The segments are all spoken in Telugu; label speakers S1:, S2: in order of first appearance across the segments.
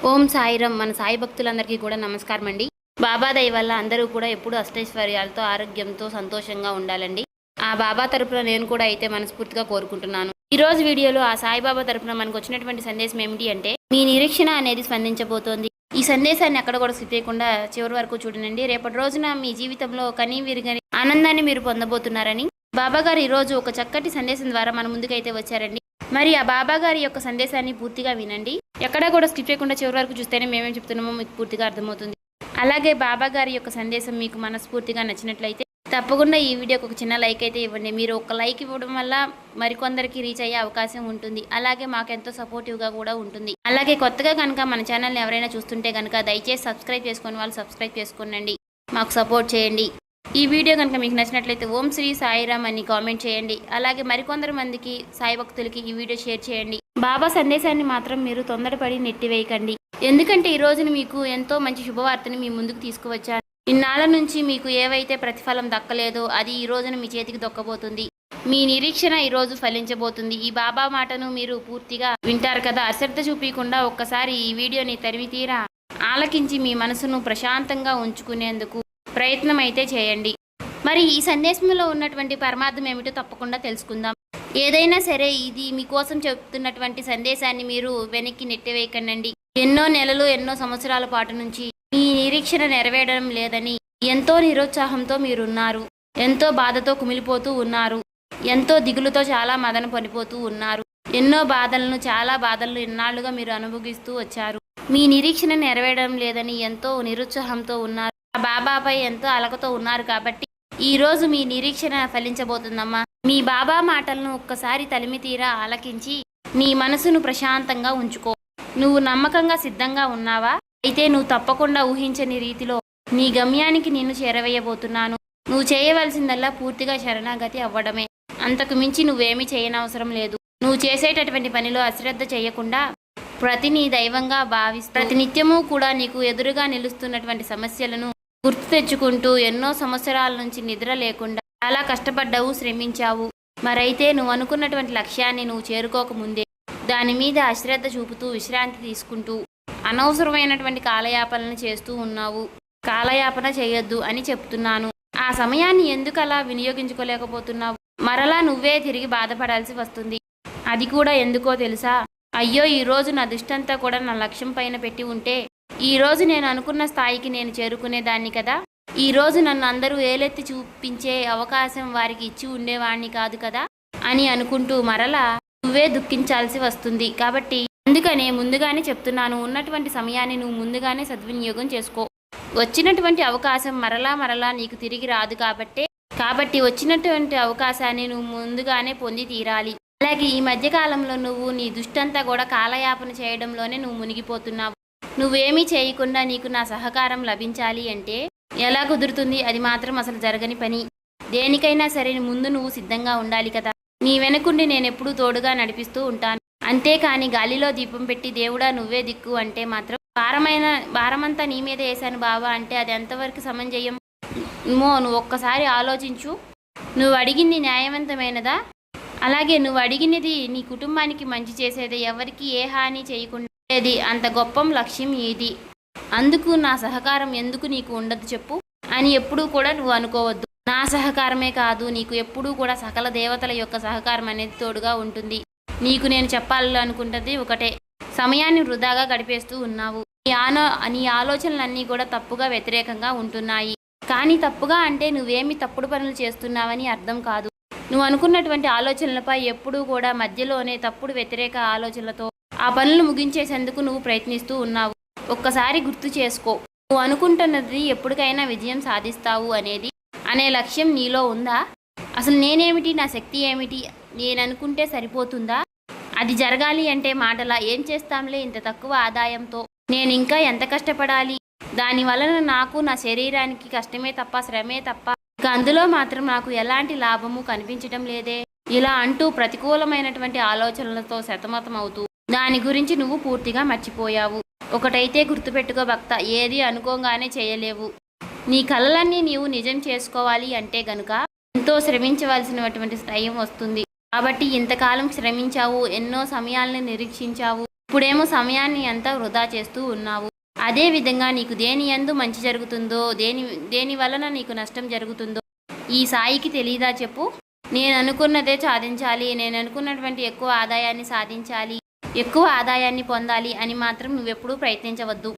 S1: ఓం సాయిరామ్. మన సాయి భక్తులందరికీ కూడా నమస్కారం అండి. బాబా దయ వల్ల అందరూ కూడా ఎప్పుడూ అష్టైశ్వర్యాలతో ఆరోగ్యంతో సంతోషంగా ఉండాలండి. ఆ బాబా తరపున నేను కూడా అయితే మనస్ఫూర్తిగా కోరుకుంటున్నాను. ఈ రోజు వీడియోలో ఆ సాయిబాబా తరపున మనకు వచ్చినటువంటి సందేశం ఏమిటి అంటే, మీ నిరీక్షణ అనేది స్పందించబోతోంది. ఈ సందేశాన్ని ఎక్కడ కూడా స్కిప్ చేయకుండా చివరి వరకు చూడండి. రేపటి రోజున మీ జీవితంలో కనీ విరిగని ఆనందాన్ని మీరు పొందబోతున్నారని బాబా గారు ఈ రోజు ఒక చక్కటి సందేశం ద్వారా మన ముందుకైతే వచ్చారండి. మరి ఆ బాబా గారి యొక్క సందేశాన్ని పూర్తిగా వినండి. ఎక్కడా కూడా స్కిప్ చేయకుండా చివరి వరకు చూస్తేనే మేమేం చెప్తున్నామో మీకు పూర్తిగా అర్థమవుతుంది. అలాగే బాబా గారి యొక్క సందేశం మీకు మనస్ఫూర్తిగా నచ్చినట్లయితే తప్పకుండా ఈ వీడియోకి ఒక చిన్న లైక్ అయితే ఇవ్వండి. మీరు ఒక లైక్ ఇవ్వడం వల్ల మరికొందరికి రీచ్ అయ్యే అవకాశం ఉంటుంది. అలాగే మాకెంతో సపోర్టివ్గా కూడా ఉంటుంది. అలాగే కొత్తగా కనుక మన ఛానల్ని ఎవరైనా చూస్తుంటే కనుక దయచేసి సబ్స్క్రైబ్ చేసుకుని వాళ్ళు సబ్స్క్రైబ్ చేసుకోండి, మాకు సపోర్ట్ చేయండి. ఈ వీడియో కనుక మీకు నచ్చినట్లయితే ఓం శ్రీ సాయిరామ్ అని కామెంట్ చేయండి. అలాగే మరికొందరు మందికి సాయి భక్తులకి ఈ వీడియో షేర్ చేయండి. బాబా సందేశాన్ని మాత్రం మీరు తొందరపడి నెట్టివేయకండి. ఎందుకంటే ఈ రోజున మీకు ఎంతో మంచి శుభవార్తని మీ ముందుకు తీసుకువచ్చాను. ఇన్నాళ్ళ నుంచి మీకు ఏవైతే ప్రతిఫలం దక్కలేదో అది ఈ రోజున మీ చేతికి దొక్కబోతుంది. మీ నిరీక్షణ ఈ రోజు ఫలించబోతుంది. ఈ బాబా మాటను మీరు పూర్తిగా వింటారు కదా. అశ్రద్ధ చూపించకుండా ఒక్కసారి ఈ వీడియోని తరిమి తీరా ఆలకించి మీ మనసును ప్రశాంతంగా ఉంచుకునేందుకు ప్రయత్నం అయితే చేయండి. మరి ఈ సందేశంలో ఉన్నటువంటి పరమార్థం ఏమిటో తప్పకుండా తెలుసుకుందాం. ఏదైనా సరే ఇది మీకోసం చెప్తున్నటువంటి సందేశాన్ని మీరు వెనక్కి నెట్టివేయకండి. ఎన్నో నెలలు ఎన్నో సంవత్సరాల పాటు నుంచి మీ నిరీక్షణ నెరవేరడం లేదని ఎంతో నిరుత్సాహంతో మీరున్నారు. ఎంతో బాధతో కుమిలిపోతూ ఉన్నారు. ఎంతో దిగులుతో చాలా మదన పడిపోతూ ఉన్నారు. ఎన్నో బాధలను చాలా బాధలను ఎన్నాళ్లుగా మీరు అనుభవిస్తూ వచ్చారు. మీ నిరీక్షణ నెరవేరడం లేదని ఎంతో నిరుత్సాహంతో ఉన్నారు. ఆ బాబాపై ఎంతో అలకతో ఉన్నారు. కాబట్టి ఈ రోజు మీ నిరీక్షణ ఫలించబోతుందమ్మా. మీ బాబా మాటలను ఒక్కసారి తలిమి తీరా ఆలకించి నీ మనసును ప్రశాంతంగా ఉంచుకో. నువ్వు నమ్మకంగా సిద్ధంగా ఉన్నావా? అయితే నువ్వు తప్పకుండా ఊహించని రీతిలో నీ గమ్యానికి నిన్ను చేరవేయబోతున్నాను. నువ్వు చేయవలసిందల్లా పూర్తిగా శరణాగతి అవ్వడమే. అంతకు మించి నువ్వేమీ చేయనవసరం లేదు. నువ్వు చేసేటటువంటి పనిలో అశ్రద్ధ చేయకుండా ప్రతి నీ దైవంగా భావిస్తూ ప్రతినిత్యము కూడా నీకు ఎదురుగా నిలుస్తున్నటువంటి సమస్యలను గుర్తు తెచ్చుకుంటూ ఎన్నో సంవత్సరాల నుంచి నిద్ర లేకుండా చాలా కష్టపడ్డావు, శ్రమించావు. మరైతే నువ్వు అనుకున్నటువంటి లక్ష్యాన్ని నువ్వు చేరుకోకముందే దాని మీద అశ్రద్ధ చూపుతూ విశ్రాంతి తీసుకుంటూ అనవసరమైనటువంటి కాలయాపనలు చేస్తూ ఉన్నావు. కాలయాపన చేయొద్దు అని చెప్తున్నాను. ఆ సమయాన్ని ఎందుకు అలా వినియోగించుకోలేకపోతున్నావు? మరలా నువ్వే తిరిగి బాధపడాల్సి వస్తుంది. అది కూడా ఎందుకో తెలుసా? అయ్యో, ఈరోజు నా దృష్టంతా కూడా నా లక్ష్యం పైన పెట్టి ఉంటే ఈరోజు నేను అనుకున్న స్థాయికి నేను చేరుకునేదాన్ని కదా. ఈరోజు నన్ను అందరూ ఏలెత్తి చూపించే అవకాశం వారికి ఇచ్చి ఉండేవాణ్ణి కాదు కదా అని అనుకుంటూ మరలా నువ్వే దుఃఖించాల్సి వస్తుంది. కాబట్టి అందుకనే ముందుగానే చెప్తున్నాను, ఉన్నటువంటి సమయాన్ని నువ్వు ముందుగానే సద్వినియోగం చేసుకో. వచ్చినటువంటి అవకాశం మరలా నీకు తిరిగి రాదు. కాబట్టి వచ్చినటువంటి అవకాశాన్ని నువ్వు ముందుగానే పొంది తీరాలి. అలాగే ఈ మధ్యకాలంలో నువ్వు నీ దృష్టంతా కూడా కాలయాపన చేయడంలోనే నువ్వు మునిగిపోతున్నావు. నువ్వేమీ చేయకుండా నీకు నా సహకారం లభించాలి అంటే ఎలా కుదురుతుంది? అది మాత్రం అసలు జరగని పని. దేనికైనా సరే ముందు నువ్వు సిద్ధంగా ఉండాలి కదా. నీ వెనుకుండి నేనెప్పుడూ తోడుగా నడిపిస్తూ ఉంటాను. అంతేకాని గాలిలో దీపం పెట్టి దేవుడా నువ్వే దిక్కు అంటే మాత్రం భారమంతా నీ మీద వేశాను బాబా అంటే అది ఎంతవరకు సమంజయం? నువ్వు ఒక్కసారి ఆలోచించు. నువ్వు అడిగింది న్యాయవంతమైనదా? అలాగే నువ్వు అడిగినది నీ కుటుంబానికి మంచి చేసేది, ఎవరికి ఏ హాని చేయకుండా అంత గొప్ప లక్ష్యం ఇది. అందుకు నా సహకారం ఎందుకు నీకు ఉండదు చెప్పు అని ఎప్పుడూ కూడా నువ్వు అనుకోవద్దు. నా సహకారమే కాదు, నీకు ఎప్పుడూ కూడా సకల దేవతల యొక్క సహకారం అనేది తోడుగా ఉంటుంది. నీకు నేను చెప్పాలనుకుంటుంది ఒకటే, సమయాన్ని వృధాగా గడిపేస్తూ ఉన్నావు. నీ ఆలోచనలన్నీ కూడా తప్పుగా వ్యతిరేకంగా ఉంటున్నాయి. కానీ తప్పుగా అంటే నువ్వేమి తప్పుడు పనులు చేస్తున్నావని అర్థం కాదు. నువ్వు అనుకున్నటువంటి ఆలోచనలపై ఎప్పుడూ కూడా మధ్యలోనే తప్పుడు వ్యతిరేక ఆలోచనలతో ఆ పనులు ముగించేసేందుకు నువ్వు ప్రయత్నిస్తూ ఉన్నావు. ఒక్కసారి గుర్తు చేసుకో, నువ్వు అనుకుంటున్నది ఎప్పటికైనా విజయం సాధిస్తావు అనే లక్ష్యం నీలో ఉందా? అసలు నేనేమిటి, నా శక్తి ఏమిటి, నేను అనుకుంటే సరిపోతుందా? అది జరగాలి అంటే మాటలా ఏం చేస్తాంలే, ఇంత తక్కువ ఆదాయంతో నేను ఇంకా ఎంత కష్టపడాలి, దాని వలన నాకు నా శరీరానికి కష్టమే తప్ప శ్రమే తప్ప ఇక అందులో మాత్రం నాకు ఎలాంటి లాభము కనిపించడం లేదే. ఇలా అంటూ ప్రతికూలమైనటువంటి ఆలోచనలతో సతమతమవుతూ దాని గురించి నువ్వు పూర్తిగా మర్చిపోయావు. ఒకటైతే గుర్తుపెట్టుకో భక్త, ఏది అనుకోగానే చేయలేవు. నీ కలలన్నీ నీవు నిజం చేసుకోవాలి అంటే గనుక ఎంతో శ్రమించవలసినటువంటి టైం వస్తుంది. కాబట్టి ఇంతకాలం శ్రమించావు, ఎన్నో సమయాలను నిరీక్షించావు. ఇప్పుడేమో సమయాన్ని అంతా వృధా చేస్తూ ఉన్నావు. అదే విధంగా నీకు దేని యందు మంచి జరుగుతుందో, దేని వలన నీకు నష్టం జరుగుతుందో ఈ సాయికి తెలీదా చెప్పు? నేను అనుకున్నదే సాధించాలి, నేను అనుకున్నటువంటి ఎక్కువ ఆదాయాన్ని సాధించాలి, ఎక్కువ ఆదాయాన్ని పొందాలి అని మాత్రం నువ్వెప్పుడూ ప్రయత్నించవద్దు.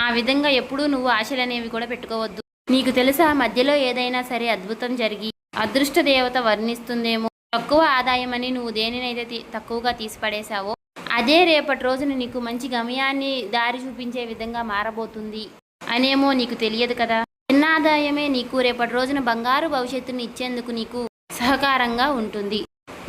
S1: ఆ విధంగా ఎప్పుడూ నువ్వు ఆశలనేవి కూడా పెట్టుకోవద్దు. నీకు తెలుసా, మధ్యలో ఏదైనా సరే అద్భుతం జరిగి అదృష్ట దేవత వర్ణిస్తుందేమో. తక్కువ ఆదాయమని నువ్వు దేనినైతే తక్కువగా తీసిపడేశావో అదే రేపటి రోజున నీకు మంచి గమ్యాన్ని దారి చూపించే విధంగా మారబోతుంది అనేమో నీకు తెలియదు కదా. చిన్న ఆదాయమే నీకు రేపటి రోజున బంగారు భవిష్యత్తుని ఇచ్చేందుకు నీకు సహకారంగా ఉంటుంది.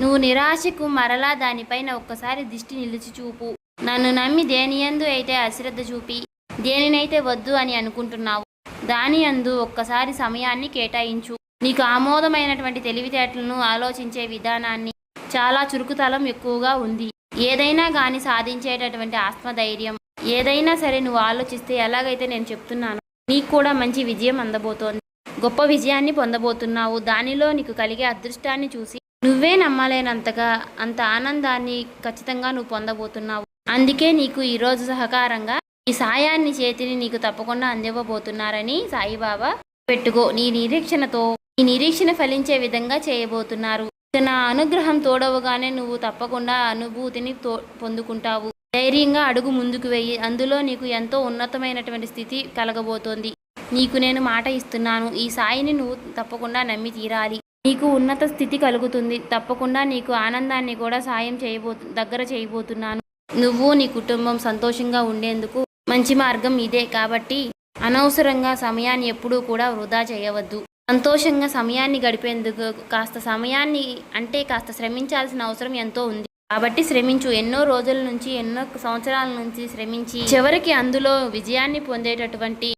S1: నువ్వు నిరాశకు మరలా దానిపైన ఒక్కసారి దిష్టి నిలిచి చూపు. నన్ను నమ్మి దేనియందు అయితే అశ్రద్ధ చూపి దేనినైతే వద్దు అని అనుకుంటున్నావు దాని యందు ఒక్కసారి సమయాన్ని కేటాయించు. నీకు ఆమోదమైనటువంటి తెలివితేటలను ఆలోచించే విధానాన్ని చాలా చురుకుతనం ఎక్కువగా ఉంది. ఏదైనా కానీ సాధించేటటువంటి ఆత్మధైర్యం, ఏదైనా సరే నువ్వు ఆలోచిస్తే ఎలాగైతే నేను చెప్తున్నాను నీకు కూడా మంచి విజయం అందబోతోంది. గొప్ప విజయాన్ని పొందబోతున్నావు. దానిలో నీకు కలిగే అదృష్టాన్ని చూసి నువ్వే నమ్మలేనంతగా అంత ఆనందాన్ని ఖచ్చితంగా నువ్వు పొందబోతున్నావు. అందుకే నీకు ఈరోజు సహకారంగా ఈ సాయాన్ని చేతిని నీకు తప్పకుండా అందివ్వబోతున్నారని సాయిబాబా పెట్టుకో. నీ నిరీక్షణతో ఈ నిరీక్షణ ఫలించే విధంగా చేయబోతున్నారు. నా అనుగ్రహం తోడవగానే నువ్వు తప్పకుండా అనుభూతిని పొందుకుంటావు. ధైర్యంగా అడుగు ముందుకు వెయ్యి. అందులో నీకు ఎంతో ఉన్నతమైనటువంటి స్థితి కలగబోతోంది. నీకు నేను మాట ఇస్తున్నాను, ఈ సాయిని నువ్వు తప్పకుండా నమ్మి తీరాలి. నీకు ఉన్నత స్థితి కలుగుతుంది. తప్పకుండా నీకు ఆనందాన్ని కూడా సాయం దగ్గర చేయబోతున్నాను. నువ్వు నీ కుటుంబం సంతోషంగా ఉండేందుకు మంచి మార్గం ఇదే. కాబట్టి అనవసరంగా సమయాన్ని ఎప్పుడూ కూడా వృధా చేయవద్దు. సంతోషంగా సమయాన్ని గడిపేందుకు కాస్త శ్రమించాల్సిన అవసరం ఎంతో ఉంది. కాబట్టి శ్రమించు. ఎన్నో రోజుల నుంచి, ఎన్నో సంవత్సరాల నుంచి శ్రమించి చివరికి అందులో విజయాన్ని పొందేటటువంటి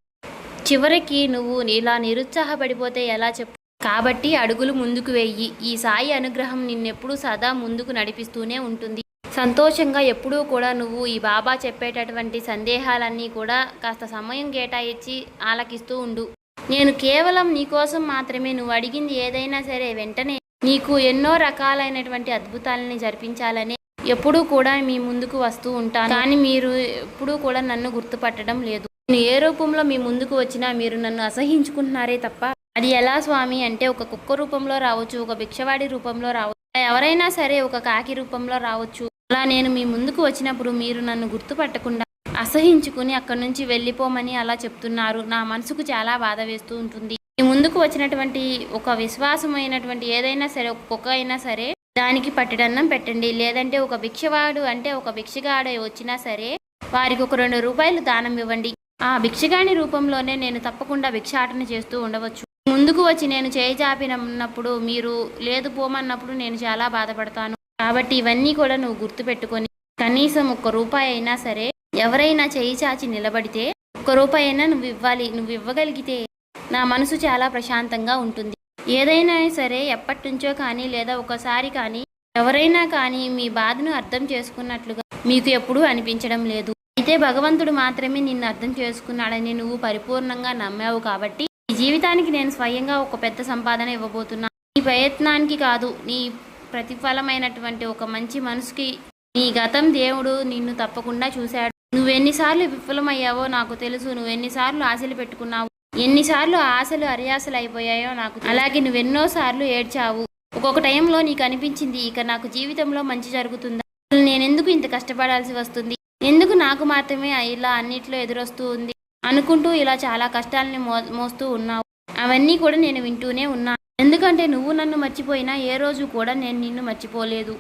S1: చివరికి నువ్వు ఇలా నిరుత్సాహపడిపోతే ఎలా చెప్పు? కాబట్టి అడుగులు ముందుకు వెయ్యి. ఈ సాయి అనుగ్రహం నిన్నెప్పుడూ సదా ముందుకు నడిపిస్తూనే ఉంటుంది. సంతోషంగా ఎప్పుడూ కూడా నువ్వు ఈ బాబా చెప్పేటటువంటి సందేహాలన్నీ కూడా కాస్త సమయం కేటాయించి ఆలకిస్తూ ఉండు. నేను కేవలం నీకోసం మాత్రమే, నువ్వు అడిగింది ఏదైనా సరే వెంటనే నీకు ఎన్నో రకాలైనటువంటి అద్భుతాలని జరిపించాలని ఎప్పుడూ కూడా మీ ముందుకు వస్తూ ఉంటాను. కానీ మీరు ఎప్పుడూ కూడా నన్ను గుర్తుపట్టడం లేదు. నేను ఏ రూపంలో మీ ముందుకు వచ్చినా మీరు నన్ను అసహించుకుంటున్నారే తప్ప అది ఎలా స్వామి అంటే, ఒక కుక్క రూపంలో రావచ్చు, ఒక భిక్షవాడి రూపంలో రావచ్చు, ఎవరైనా సరే ఒక కాకి రూపంలో రావచ్చు. అలా నేను మీ ముందుకు వచ్చినప్పుడు మీరు నన్ను గుర్తుపట్టకుండా అసహించుకుని అక్కడి నుంచి వెళ్ళిపోమని అలా చెప్తున్నారు. నా మనసుకు చాలా బాధ వేస్తూ ఉంటుంది. మీ ముందుకు వచ్చినటువంటి ఒక విశ్వాసమైనటువంటి ఏదైనా సరే, ఒక కుక్క అయినా సరే దానికి పట్టెడన్నం పెట్టండి. లేదంటే ఒక భిక్షవాడు అంటే ఒక భిక్షగాడు వచ్చినా సరే వారికి ఒక 2 రూపాయలు దానం ఇవ్వండి. ఆ భిక్షగాని రూపంలోనే నేను తప్పకుండా భిక్షాటన చేస్తూ ఉండవచ్చు. ముందుకు వచ్చి నేను చేయి చాపినప్పుడు మీరు లేదు పోమన్నప్పుడు నేను చాలా బాధపడతాను. కాబట్టి ఇవన్నీ కూడా నువ్వు గుర్తుపెట్టుకొని కనీసం 1 రూపాయి అయినా సరే ఎవరైనా చేయి చాచి నిలబడితే 1 రూపాయి అయినా నువ్వు ఇవ్వాలి. నువ్వు ఇవ్వగలిగితే నా మనసు చాలా ప్రశాంతంగా ఉంటుంది. ఏదైనా సరే ఎప్పటి నుంచో కానీ లేదా ఒకసారి కానీ ఎవరైనా కానీ మీ బాధను అర్థం చేసుకున్నట్లుగా మీకు ఎప్పుడూ అనిపించడం లేదు. అయితే భగవంతుడు మాత్రమే నిన్ను అర్థం చేసుకున్నాడని నువ్వు పరిపూర్ణంగా నమ్మావు. కాబట్టి ఈ జీవితానికి నేను స్వయంగా ఒక పెద్ద సంపాదన ఇవ్వబోతున్నా. నీ ప్రయత్నానికి కాదు, నీ ప్రతిఫలమైనటువంటి ఒక మంచి మనసుకి నీ గతం దేవుడు నిన్ను తప్పకుండా చూశాడు. నువ్వెన్నిసార్లు విఫలమయ్యావో నాకు తెలుసు. నువ్వెన్నిసార్లు ఆశలు పెట్టుకున్నావు, ఎన్నిసార్లు ఆశలు అరియాసలు అయిపోయాయో నాకు. అలాగే నువ్వెన్నోసార్లు ఏడ్చావు. ఒక్కొక్క టైంలో నీకు అనిపించింది ఇక నాకు జీవితంలో మంచి జరుగుతుందా, నేనెందుకు ఇంత కష్టపడాల్సి వస్తుంది, ఎందుకు నాకు మాత్రమే ఇలా అన్నిట్లో ఎదురొస్తూ ఉంది అనుకుంటూ ఇలా చాలా కష్టాలని మోస్తూ ఉన్నావు. అవన్నీ కూడా నేను వింటూనే ఉన్నా. ఎందుకంటే నువ్వు నన్ను మర్చిపోయినా ఏ రోజు కూడా నేను నిన్ను మర్చిపోలేదు.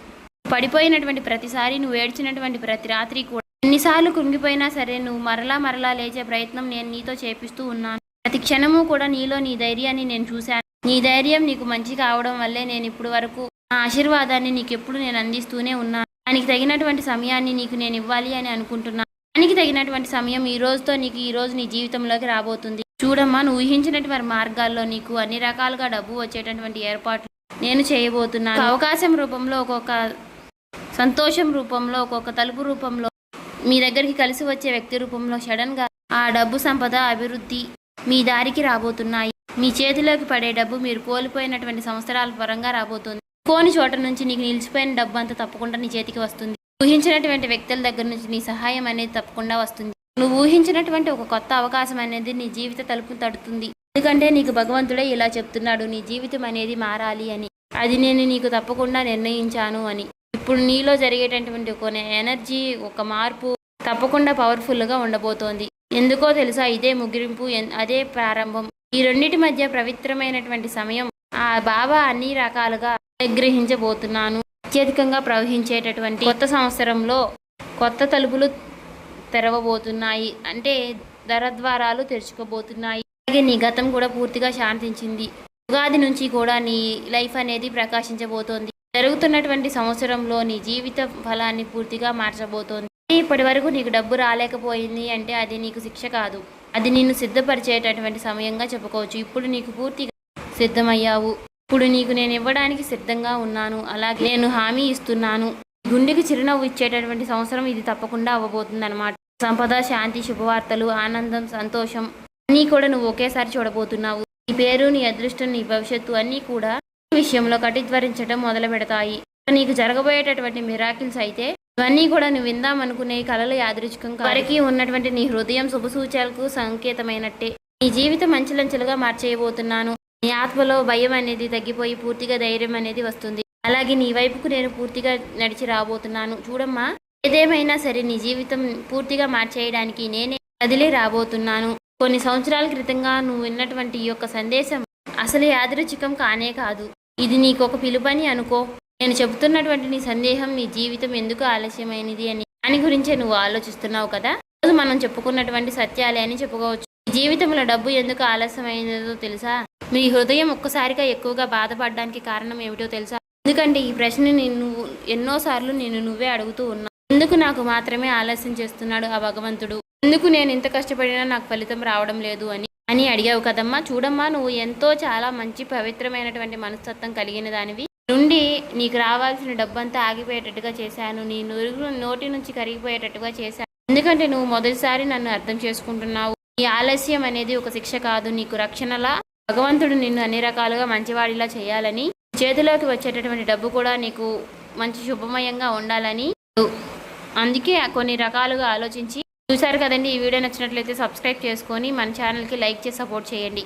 S1: పడిపోయినటువంటి ప్రతిసారి, నువ్వు ఏడ్చినటువంటి ప్రతి రాత్రి కూడా, ఎన్నిసార్లు కృంగిపోయినా సరే నువ్వు మరలా లేచే ప్రయత్నం నేను నీతో చేపిస్తూ ఉన్నాను. ప్రతి క్షణము కూడా నీలో నీ ధైర్యాన్ని నేను చూశాను. నీ ధైర్యం నీకు మంచి కావడం వల్లే నేను ఇప్పుడు వరకు నా ఆశీర్వాదాన్ని నీకు ఎప్పుడు నేను అందిస్తూనే ఉన్నాను. దానికి తగినటువంటి సమయాన్ని నీకు నేను ఇవ్వాలి అని అనుకుంటున్నాను. దానికి తగినటువంటి సమయం ఈ రోజుతో నీకు ఈ రోజు నీ జీవితంలోకి రాబోతుంది. చూడమ్మా, నువ్వు ఊహించినటువంటి మార్గాల్లో నీకు అన్ని రకాలుగా డబ్బు వచ్చేటటువంటి ఏర్పాట్లు నేను చేయబోతున్నాను. అవకాశం రూపంలో, ఒక్కొక్క సంతోషం రూపంలో, ఒక్కొక్క తలుపు రూపంలో, మీ దగ్గరికి కలిసి వచ్చే వ్యక్తి రూపంలో సడన్గా ఆ డబ్బు సంపద అభివృద్ధి మీ దారికి రాబోతున్నాయి. మీ చేతిలోకి పడే డబ్బు మీరు కోల్పోయినటువంటి సంవత్సరాల పరంగా రాబోతుంది. కోని చోట నుంచి నీకు నిలిచిపోయిన డబ్బు అంతా తప్పకుండా నీ చేతికి వస్తుంది. ఊహించినటువంటి వ్యక్తుల దగ్గర నుంచి నీ సహాయం అనేది తప్పకుండా వస్తుంది. నువ్వు ఊహించినటువంటి ఒక కొత్త అవకాశం అనేది నీ జీవిత తలుపు తడుతుంది. ఎందుకంటే నీకు భగవంతుడే ఇలా చెప్తున్నాడు, నీ జీవితం అనేది మారాలి అని. అది నేను నీకు తప్పకుండా నిర్ణయించాను అని. ఇప్పుడు నీలో జరిగేటటువంటి ఒక ఎనర్జీ, ఒక మార్పు తప్పకుండా పవర్ఫుల్గా ఉండబోతోంది. ఎందుకో తెలుసా, ఇదే ముగింపు, అదే ప్రారంభం. ఈ రెండింటి మధ్య పవిత్రమైనటువంటి సమయం. ఆ బాబా అన్ని రకాలుగా గ్రహించబోతున్నాను. అత్యధికంగా ప్రవహించేటటువంటి కొత్త సంవత్సరంలో కొత్త తలుపులు తెరవబోతున్నాయి. అంటే దరద్వారాలు తెరుచుకోబోతున్నాయి. అలాగే నీ గతం కూడా పూర్తిగా శాంతించింది. ఉగాది నుంచి కూడా నీ లైఫ్ అనేది ప్రకాశించబోతోంది. జరుగుతున్నటువంటి సంవత్సరంలో నీ జీవిత ఫలాన్ని పూర్తిగా మార్చబోతోంది. ఇప్పటి వరకు నీకు డబ్బు రాలేకపోయింది అంటే అది నీకు శిక్ష కాదు, అది నిన్ను సిద్ధపరిచేటటువంటి సమయంగా చెప్పుకోవచ్చు. ఇప్పుడు నీకు పూర్తిగా సిద్ధమయ్యావు. ఇప్పుడు నీకు నేను ఇవ్వడానికి సిద్ధంగా ఉన్నాను. అలాగే నేను హామీ ఇస్తున్నాను. గుండెకి చిరునవ్వు ఇచ్చేటటువంటి సంవత్సరం ఇది తప్పకుండా అవ్వబోతుంది అన్నమాట. సంపద, శాంతి, శుభవార్తలు, ఆనందం, సంతోషం అన్నీ కూడా నువ్వు ఒకేసారి చూడబోతున్నావు. నీ పేరు, నీ అదృష్టం, నీ భవిష్యత్తు అన్నీ కూడా ఈ విషయంలో కటిధ్వరించడం మొదలు పెడతాయి. నీకు జరగబోయేటటువంటి మిరాకిల్స్ అయితే ఇవన్నీ కూడా నువ్వు విందామనుకునే కళలు యాదృచ్ఛికం వారికి ఉన్నటువంటి నీ హృదయం శుభసూచనలకు సంకేతమైనట్టే. నీ జీవితం అంచెలంచెలుగా మార్చేయబోతున్నాను. నీ ఆత్మలో భయం అనేది తగ్గిపోయి పూర్తిగా ధైర్యం అనేది వస్తుంది. అలాగే నీ వైపుకు నేను పూర్తిగా నడిచి రాబోతున్నాను. చూడమ్మా, ఏదేమైనా సరే నీ జీవితం పూర్తిగా మార్చేయడానికి నేనే కదిలి రాబోతున్నాను. కొన్ని సంవత్సరాల క్రితంగా నువ్వు విన్నటువంటి ఈ యొక్క సందేశం అసలు యాదృచ్ఛికం కానే కాదు. ఇది నీకు ఒక పిలుపని అనుకో. నేను చెబుతున్నటువంటి నీ సందేహం, నీ జీవితం ఎందుకు ఆలస్యమైనది అని దాని గురించే నువ్వు ఆలోచిస్తున్నావు కదా. రోజు మనం చెప్పుకున్నటువంటి సత్యాలే అని చెప్పుకోవచ్చు. నీ జీవితంలో డబ్బు ఎందుకు ఆలస్యమైనదో తెలుసా? మీ హృదయం ఒక్కసారిగా ఎక్కువగా బాధపడడానికి కారణం ఏమిటో తెలుసా? ఎందుకంటే ఈ ప్రశ్నని నువ్వు ఎన్నోసార్లు నువ్వే అడుగుతూ ఉన్నావు. ఎందుకు నాకు మాత్రమే ఆలస్యం చేస్తున్నాడు ఆ భగవంతుడు? ఎందుకు నేను ఇంత కష్టపడినా నాకు ఫలితం రావడం లేదు అని అడిగావు కదమ్మా. చూడమ్మా, నువ్వు ఎంతో చాలా మంచి పవిత్రమైనటువంటి మనస్తత్వం కలిగిన దానివి. నుండి నీకు రావాల్సిన డబ్బంతా ఆగిపోయేటట్టుగా చేశాను. నీ నోటి నుంచి కరిగిపోయేటట్టుగా చేశాను. ఎందుకంటే నువ్వు మొదటిసారి నన్ను అర్థం చేసుకుంటున్నావు. ఈ ఆలస్యం అనేది ఒక శిక్ష కాదు, నీకు రక్షణలా. భగవంతుడు నిన్ను అన్ని రకాలుగా మంచివాడిలా చేయాలని, చేతిలోకి వచ్చేటటువంటి డబ్బు కూడా నీకు మంచి శుభమయంగా ఉండాలని, అందుకే కొన్ని రకాలుగా ఆలోచించి చూశారు కదండి. ఈ వీడియో నచ్చినట్లయితే సబ్స్క్రైబ్ చేసుకొని మన ఛానల్కి లైక్ చేసి సపోర్ట్ చేయండి.